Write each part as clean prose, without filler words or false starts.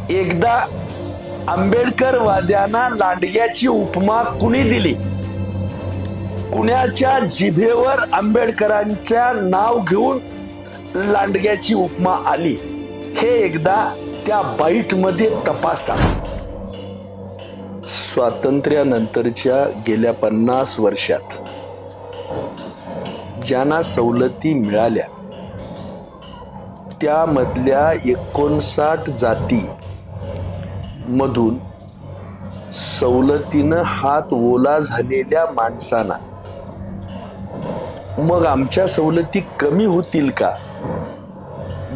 एकदा आंबेडकरवाद्यांना लांडग्याची उपमा कुणी दिली? कुणाच्या जिभेवर आंबेडकरांच्या नाव घेऊन लांडग्याची उपमा आली? हे एकदा त्या बाईट मध्ये तपासा. स्वातंत्र्यानंतरच्या गेल्या 50 वर्षात ज्यांना सवलती मिळाल्या त्यामधल्या 59 जाती मधून सवलतीनं हात ओला झालेल्या माणसांना मग आमच्या सवलती कमी होतील का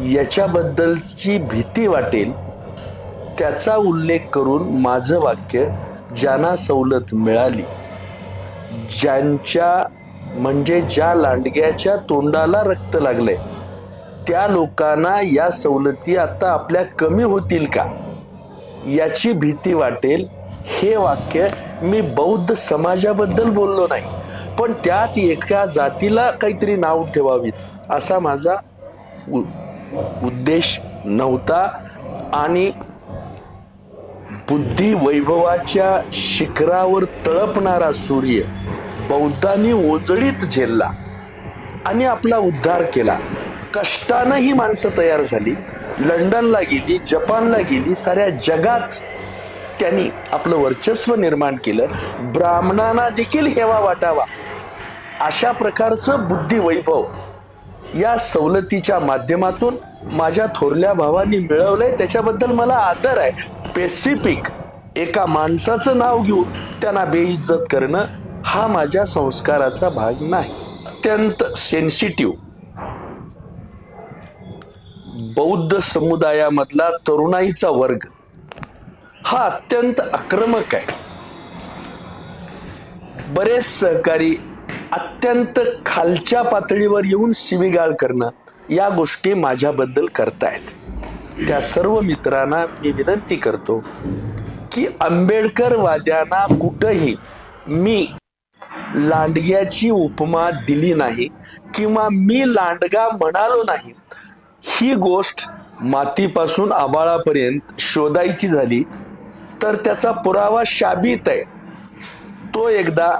याच्याबद्दलची भीती वाटेल, त्याचा उल्लेख करून माझं वाक्य ज्यांना सवलत मिळाली, ज्या लांडग्याच्या तोंडाला रक्त लागलंय त्या लोकांना या सवलती आता आपल्या कमी होतील का याची भीती वाटेल. हे वाक्य मी बौद्ध समाजाबद्दल बोललो नाही, पण त्यात एका जातीला काहीतरी नाव ठेवावीत असा माझा उद्देश नव्हता. आणि बुद्धी वैभवाच्या शिखरावर तळपणारा सूर्य बौद्धांनी ओजळीत झेलला आणि आपला उद्धार केला. कष्टानं ही माणसं तयार झाली, लंडनला गेली, जपानला गेली, साऱ्या जगात त्यांनी आपलं वर्चस्व निर्माण केलं. ब्राह्मणांना देखील हेवा वाटावा अशा प्रकारचं बुद्धी वैभव या सवलतीच्या माध्यमातून माझ्या थोरल्या भावांनी मिळवलंय. त्याच्याबद्दल मला आदर आहे. स्पेसिफिक एका माणसाचं नाव घेऊन त्यांना बेइज्जत करणं हा माझ्या संस्काराचा भाग नाही. अत्यंत सेन्सिटिव्ह बौद्ध समुदायामधला तरुणाईचा वर्ग हा अत्यंत आक्रमक आहे. बरेच सहकारी अत्यंत खालच्या पातळीवर येऊन शिवीगाळ करणं या गोष्टी माझ्याबद्दल करतायत. त्या सर्व मित्रांना मी विनंती करतो की आंबेडकरवाद्यांना कुठंही मी लांडग्याची उपमा दिली नाही किंवा मी लांडगा म्हणालो नाही. ही गोष्ट मातीपासून आबाळापर्यंत शोधायची झाली तर त्याचा पुरावा शाबीत आहे. तो एकदा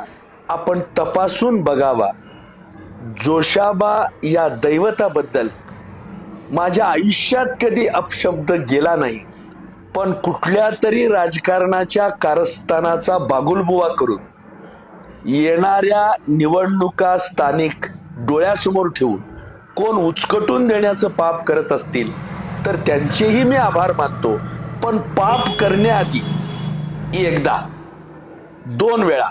आपण तपासून बघावा. जोशाबा या दैवताबद्दल माझ्या आयुष्यात कधी अपशब्द गेला नाही, पण कुठल्या तरी राजकारणाच्या कारस्थानाचा बागुलबुवा करून येणाऱ्या निवडणुका स्थानिक डोळ्यासमोर ठेवून कोण उचकटून देण्याचं पाप करत असतील तर त्यांचेही मी आभार मानतो. पण पाप करण्याआधी एकदा 2 वेळा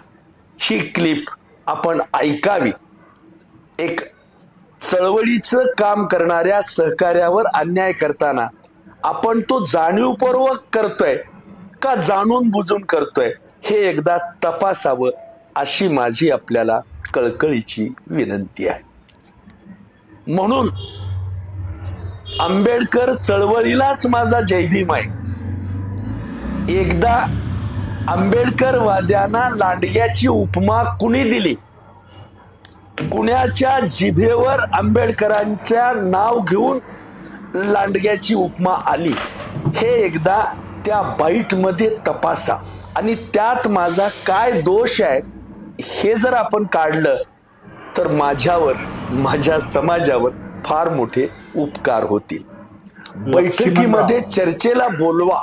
ही क्लिप आपण ऐकावी. एक चळवळीचं काम करणाऱ्या सहकार्यावर अन्याय करताना आपण तो जाणीवपूर्वक करतोय का जाणून बुजून करतोय हे एकदा तपासावं अशी माझी आपल्याला कळकळीची विनंती आहे. म्हणून आंबेडकर चळवळीलाच माझा जयभीम आहे. एकदा आंबेडकरवाद्यांना लांडग्याची उपमा कुणी दिली? कुणाच्या जिभेवर आंबेडकरांच्या नाव घेऊन लांडग्याची उपमा आली? हे एकदा त्या बाईट मध्ये तपासा. आणि त्यात माझा काय दोष आहे हे जर आपण काढलं तर माझ्यावर, माझ्या समाजावर फार मोठे उपकार होतील. बैठकीमध्ये चर्चेला बोलवा.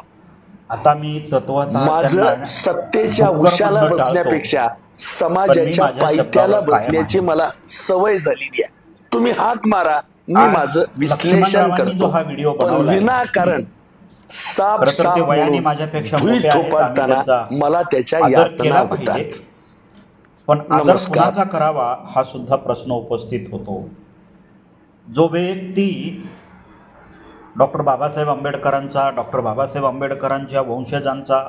आता मी तत्वतः माझं सत्तेच्या उशाला बसण्यापेक्षा समाजाच्या पायथ्याला बसण्याची मला सवय झालेली आहे. तुम्ही हाक मारा, मी माझं विश्लेषण करतो, पण विनाकारण साप भुई थोपटताना मला त्याच्या यातना होतात. पण आदर कुणाचा करावा हा सुद्धा प्रश्न उपस्थित होतो. जो व्यक्ती डॉक्टर बाबासाहेब आंबेडकरांचा, डॉक्टर बाबासाहेब आंबेडकरांच्या वंशजांचा,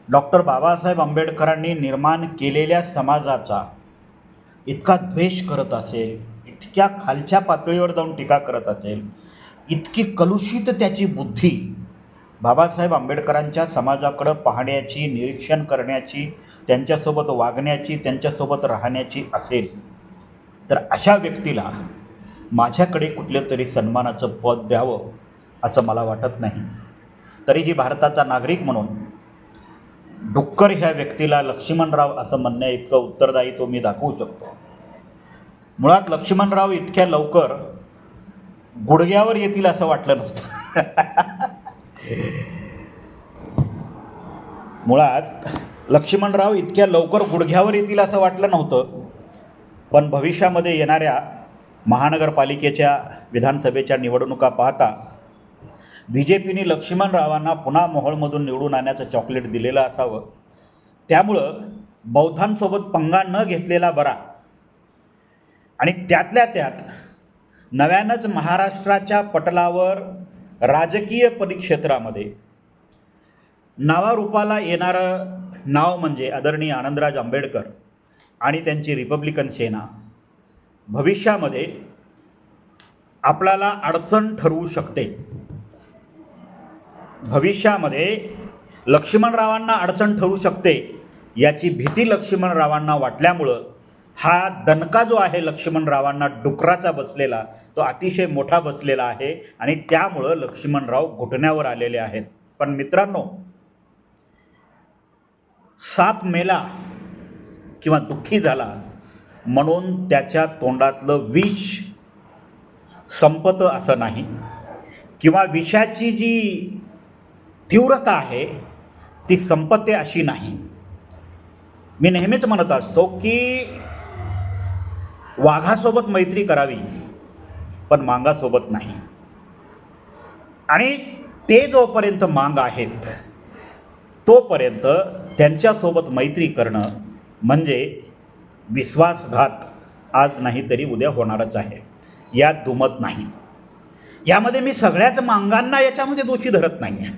डॉक्टर बाबासाहेब आंबेडकरांनी निर्माण केलेल्या समाजाचा इतका द्वेष करत असेल, इतक्या खालच्या पातळीवर जाऊन टीका करत असेल, इतकी कलुषित त्याची बुद्धी बाबासाहेब आंबेडकरांच्या समाजाकडं पाहण्याची, निरीक्षण करण्याची, त्यांच्यासोबत वागण्याची, त्यांच्यासोबत राहण्याची असेल तर अशा व्यक्तीला माझ्याकडे कुठलं तरी सन्मानाचं पद द्यावं असं मला वाटत नाही. तरीही भारताचा नागरिक म्हणून डुक्कर ह्या व्यक्तीला लक्ष्मणराव असं म्हणण्या इतकं उत्तरदायित्व मी दाखवू शकतो. मुळात लक्ष्मणराव इतक्या लवकर गुडघ्यावर येतील असं वाटलं नव्हतं. मुळात लक्ष्मणराव इतक्या लवकर गुडघ्यावर येतील असं वाटलं नव्हतं. पण भविष्यामध्ये येणाऱ्या महानगरपालिकेच्या विधानसभेच्या निवडणुका पाहता BJPने लक्ष्मणरावांना पुन्हा मोहोळमधून निवडून आणण्याचं चॉकलेट दिलेलं असावं. त्यामुळं बौद्धांसोबत पंगा न घेतलेला बरा. आणि त्यातल्या त्यात नव्यानंच महाराष्ट्राच्या पटलावर राजकीय परिक्षेत्रामध्ये नावारूपाला येणारं नाव म्हणजे आदरणीय आनंदराज आंबेडकर आणि त्यांची रिपब्लिकन सेना भविष्यामध्ये आपल्याला अडचण ठरवू शकते. भविष्यामध्ये लक्ष्मणरावांना अडचण ठरू शकते याची भीती लक्ष्मणरावांना वाटल्यामुळं हा दणका जो आहे लक्ष्मणरावांना डुकराचा बसलेला तो अतिशय मोठा बसलेला आहे आणि त्यामुळं लक्ष्मणराव घुटण्यावर आलेले आहेत. पण मित्रांनो, साप मेला किंवा दुःखी झाला म्हणून त्याच्या तोंडातलं विष संपतं असं नाही, किंवा विषाची जी तीव्रता आहे ती संपते अशी नाही. मी नेहमीच म्हणत असतो की वाघासोबत मैत्री करावी पण मांगासोबत नाही. आणि ते जोपर्यंत मांग आहेत तोपर्यंत त्यांच्यासोबत मैत्री करणं म्हणजे विश्वासघात आज नाही तरी उद्या होणारच आहे, यात दुमत नाही. यामध्ये मी सगळ्याच मांगांना याच्यामध्ये दोषी धरत नाही आहे.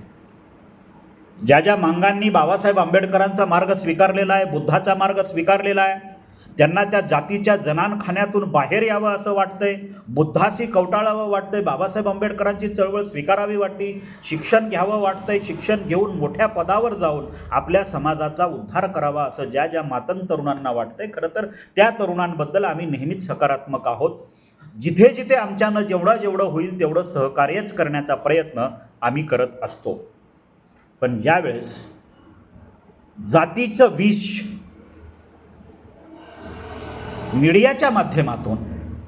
ज्या ज्या मांगांनी बाबासाहेब आंबेडकरांचा मार्ग स्वीकारलेला आहे, बुद्धाचा मार्ग स्वीकारलेला आहे, त्यांना त्या जातीच्या जनानखान्यातून बाहेर यावं असं वाटतंय, बुद्धाशी कवटाळावं वाटतंय, बाबासाहेब आंबेडकरांची चळवळ स्वीकारावी वाटते, शिक्षण घ्यावं वाटतंय, शिक्षण घेऊन मोठ्या पदावर जाऊन आपल्या समाजाचा उद्धार करावा असं ज्या ज्या मातंग तरुणांना वाटतंय, खरं तर त्या तरुणांबद्दल आम्ही नेहमीच सकारात्मक आहोत. जिथे जिथे आमच्यानं जेवढं होईल तेवढं सहकार्यच करण्याचा प्रयत्न आम्ही करत असतो. पण ज्यावेळेस जातीचं विष मीडियाच्या माध्यमातून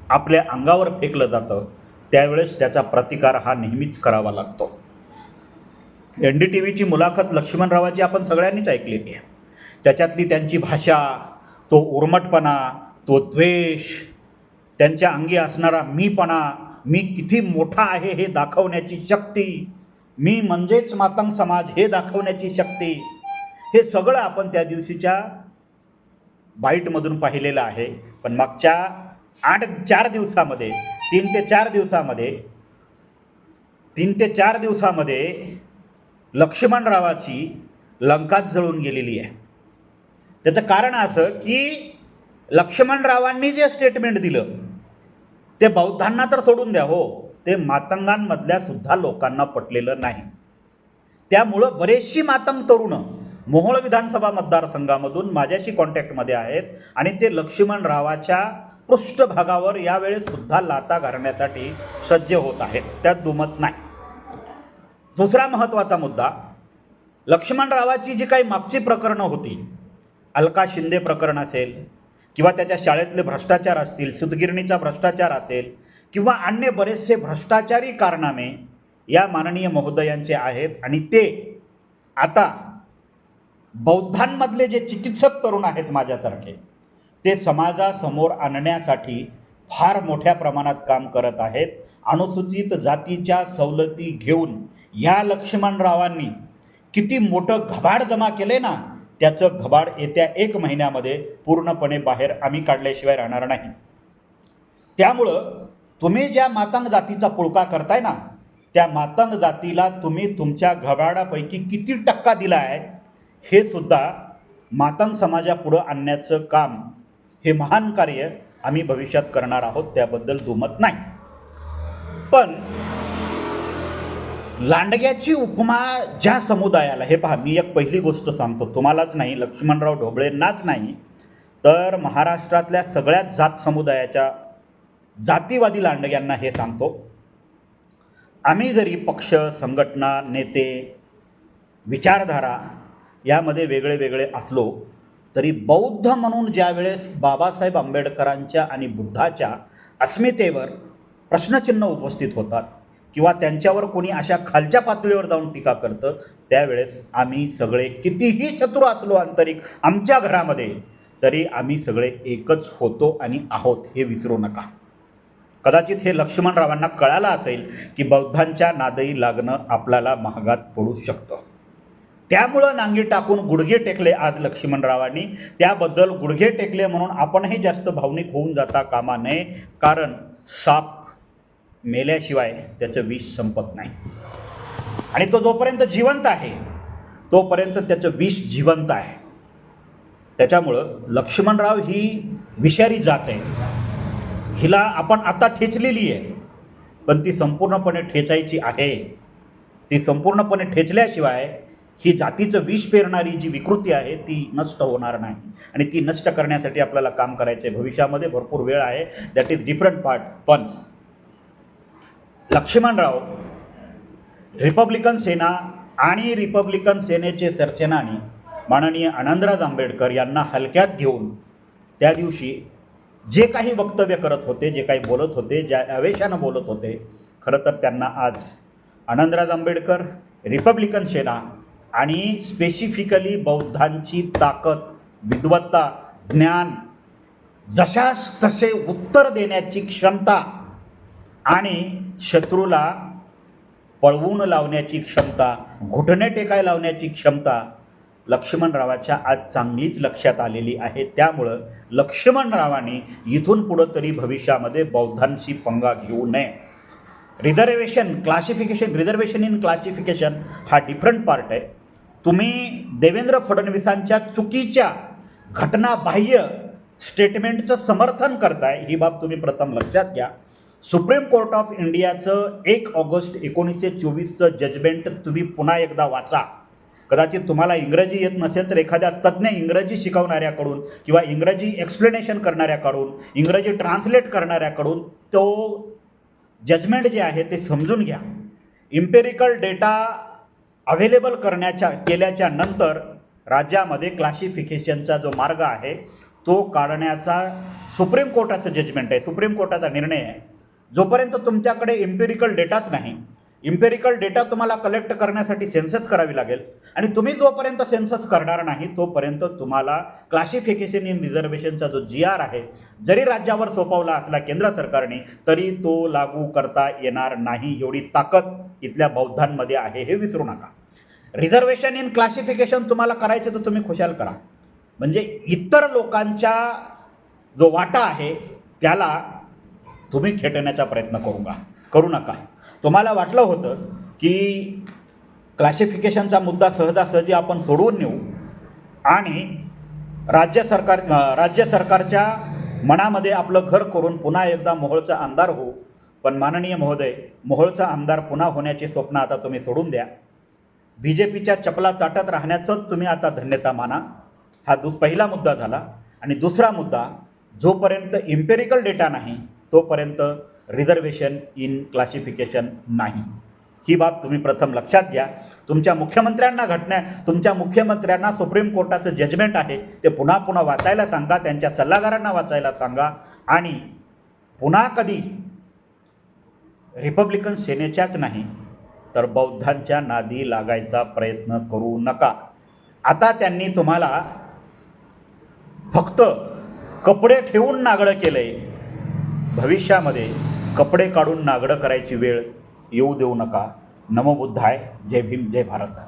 आपल्या अंगावर फेकलं जातं त्यावेळेस त्याचा प्रतिकार हा नेहमीच करावा लागतो. NDTVची मुलाखत लक्ष्मणरावाची आपण सगळ्यांनीच ऐकलेली आहे. त्याच्यातली त्यांची भाषा, तो उर्मटपणा, तो द्वेष, त्यांच्या अंगी असणारा मीपणा, मी किती मोठा आहे हे दाखवण्याची शक्ती, मी म्हणजेच मातंग समाज हे दाखवण्याची शक्ती, हे सगळं आपण त्या दिवशीच्या बाईटमधून पाहिलेलं आहे. पण मागच्या 3 ते 4 दिवसामध्ये लक्ष्मणरावाची लंकाच जळून गेलेली आहे. त्याचं कारण असं की लक्ष्मणरावांनी जे स्टेटमेंट दिलं ते बौद्धांना तर सोडून द्या हो, ते मातंगांमधल्या सुद्धा लोकांना पटलेलं नाही. त्यामुळं बरेचशी मातंग तरुणं मोहोळ विधानसभा मतदारसंघामधून माझ्याशी कॉन्टॅक्टमध्ये आहेत आणि ते लक्ष्मणरावाच्या पृष्ठभागावर यावेळेस सुद्धा लाता घालण्यासाठी सज्ज होत आहेत, त्यात दुमत नाही. दुसरा महत्त्वाचा मुद्दा, लक्ष्मणरावाची जी काही मागची प्रकरणं होती, अलका शिंदे प्रकरण असेल किंवा त्याच्या शाळेतले भ्रष्टाचार असतील, सुतगिरणीचा भ्रष्टाचार असेल किंवा अन्य बरेचसे भ्रष्टाचारी कारनामे या माननीय महोदयांचे आहेत. आणि ते आता बौद्धांमधले जे चिकित्सक तरुण आहेत माझ्यासारखे, ते समाजासमोर आणण्यासाठी फार मोठ्या प्रमाणात काम करत आहेत. अनुसूचित जातीच्या सवलती घेऊन या लक्ष्मणरावांनी किती मोठं घबाड जमा केले ना, त्याचं घबाड येत्या 1 महिन्यामध्ये पूर्णपणे बाहेर आम्ही काढल्याशिवाय राहणार नाही. त्यामुळं तुम्ही ज्या मातंग जातीचा पुळका करताय ना, त्या मातंग जातीला तुम्ही तुमच्या घबाडापैकी किती टक्का दिला आहे हे सुद्धा मातंग समाजापुढं आणण्याचं काम, हे महान कार्य आम्ही भविष्यात करणार आहोत, त्याबद्दल दुमत नाही. पण लांडग्याची उपमा ज्या समुदायाला, हे पहा, मी एक पहिली गोष्ट सांगतो तुम्हालाच नाही, लक्ष्मणराव ढोबळेंनाच नाही, तर महाराष्ट्रातल्या सगळ्याच जात समुदायाच्या जातीवादी लांडग्यांना हे सांगतो. आम्ही जरी पक्ष, संघटना, नेते विचारधारा यामध्ये वेगळे वेगळे असलो तरी बौद्ध म्हणून ज्यावेळेस बाबासाहेब आंबेडकरांच्या आणि बुद्धाच्या अस्मितेवर प्रश्नचिन्ह उपस्थित होतात किंवा त्यांच्यावर कोणी अशा खालच्या पातळीवर जाऊन टीका करतं, त्यावेळेस आम्ही सगळे कितीही शत्रू असलो आंतरिक आमच्या घरामध्ये, तरी आम्ही सगळे एकच होतो आणि आहोत हे विसरू नका. कदाचित हे लक्ष्मणरावांना कळालं असेल की बौद्धांच्या नादई लागणं आपल्याला महागात पडू शकतं. त्यामुळं नांगी टाकून गुडघे टेकले आज लक्ष्मणरावांनी. त्याबद्दल गुडघे टेकले म्हणून आपणही जास्त भावनिक होऊन जाता कामा नये, कारण साप मेल्याशिवाय त्याचं विष संपत नाही आणि तो जोपर्यंत जिवंत आहे तोपर्यंत त्याचं विष जिवंत आहे. त्याच्यामुळं लक्ष्मणराव ही विषारी जात आहे. हिला आपण आता ठेचलेली आहे, पण ती संपूर्णपणे ठेचायची आहे. ती संपूर्णपणे ठेचल्याशिवाय ही जातीचं विष पेरणारी जी विकृती आहे ती नष्ट होणार नाही आणि ती नष्ट करण्यासाठी आपल्याला काम करायचं आहे. भविष्यामध्ये भरपूर वेळ आहे, दॅट इज डिफरंट पार्ट. पण लक्ष्मणराव रिपब्लिकन सेना आणि रिपब्लिकन सेनेचे सरसेनानी माननीय आनंदराज आंबेडकर यांना हलक्यात घेऊन त्या दिवशी जे काही वक्तव्य करत होते, जे काही बोलत होते, ज्या आवेशानं बोलत होते, खरं तर त्यांना आज आनंदराज आंबेडकर, रिपब्लिकन सेना आणि स्पेसिफिकली बौद्धांची ताकद, विद्वत्ता, ज्ञान, जशास तसे उत्तर देण्याची क्षमता आणि शत्रूला पळवून लावण्याची क्षमता, घुटणे टेकाय लावण्याची क्षमता लक्ष्मणरावाच्या आज चांगलीच लक्षात आलेली आहे. त्यामुळं लक्ष्मणरावांनी इथून पुढं तरी भविष्यामध्ये बौद्धांशी पंगा घेऊ नये. रिझर्वेशन इन क्लासिफिकेशन हा डिफरंट पार्ट आहे. तुम्ही देवेंद्र फडणवीसांच्या चुकीच्या घटनाबाह्य स्टेटमेंटचं समर्थन करताय, ही बाब तुम्ही प्रथम लक्षात घ्या. सुप्रीम कोर्ट ऑफ इंडियाचं 1 ऑगस्ट 1924चं जजमेंट तुम्ही पुन्हा एकदा वाचा. कदाचित तुम्हाला इंग्रजी येत नसेल तर एखाद्या तज्ज्ञ इंग्रजी शिकवणाऱ्याकडून किंवा इंग्रजी एक्सप्लेनेशन करणाऱ्याकडून, इंग्रजी ट्रान्सलेट करणाऱ्याकडून तो जजमेंट जे आहे ते समजून घ्या. इम्पेरिकल डेटा अवेलेबल केल्याच्या नंतर राज्यामध्ये क्लासिफिकेशनचा जो मार्ग आहे तो काढण्याचा सुप्रीम कोर्टाचं जजमेंट आहे, सुप्रीम कोर्टाचा निर्णय आहे. जोपर्यंत तुमच्याकडे इम्पेरिकल डेटाच नाही, इम्पेरिकल डेटा तुम्हाला कलेक्ट करण्यासाठी सेन्सस करावी लागेल आणि तुम्ही जोपर्यंत सेन्सस करणार नाही तोपर्यंत तुम्हाला क्लासिफिकेशन इन रिझर्वेशनचा जो GR आहे, जरी राज्यावर सोपवला असला केंद्र सरकारने, तरी तो लागू करता येणार नाही. एवढी ताकद इथल्या बौद्धांमध्ये आहे, हे विसरू नका. रिझर्वेशन इन क्लासिफिकेशन तुम्हाला करायचं तर तुम्ही खुशाल करा, म्हणजे इतर लोकांच्या जो वाटा आहे त्याला तुम्ही खेटण्याचा प्रयत्न करू नका. तुम्हाला वाटलं होतं की क्लासिफिकेशनचा मुद्दा सहजासहजी आपण सोडवून नेऊ आणि राज्य सरकारच्या मनामध्ये आपलं घर करून पुन्हा एकदा मोहोळचा आमदार होऊ. पण माननीय महोदय, मोहोळचा आमदार पुन्हा होण्याचे स्वप्न आता तुम्ही सोडून द्या. BJPच्या चपला चाटत राहण्याचंच तुम्ही आता धन्यता माना. हा पहिला मुद्दा झाला. आणि दुसरा मुद्दा, जोपर्यंत इम्पेरिकल डेटा नाही तोपर्यंत रिझर्वेशन इन क्लासिफिकेशन नाही. ही बाब तुम्ही प्रथम लक्षात घ्या. तुमच्या मुख्यमंत्र्यांना सुप्रीम कोर्टाचं जजमेंट आहे ते पुन्हा पुन्हा वाचायला सांगा, त्यांच्या सल्लागारांना वाचायला सांगा आणि पुन्हा कधी रिपब्लिकन सेनेच्याच नाही तर बौद्धांच्या नादी लागायचा प्रयत्न करू नका. आता त्यांनी तुम्हाला फक्त कपडे ठेवून नागडं केलंय, भविष्यामध्ये कपडे काढून नागडं करायची वेळ येऊ देऊ नका. नमो बुद्धाय. जय भीम, जय भारत.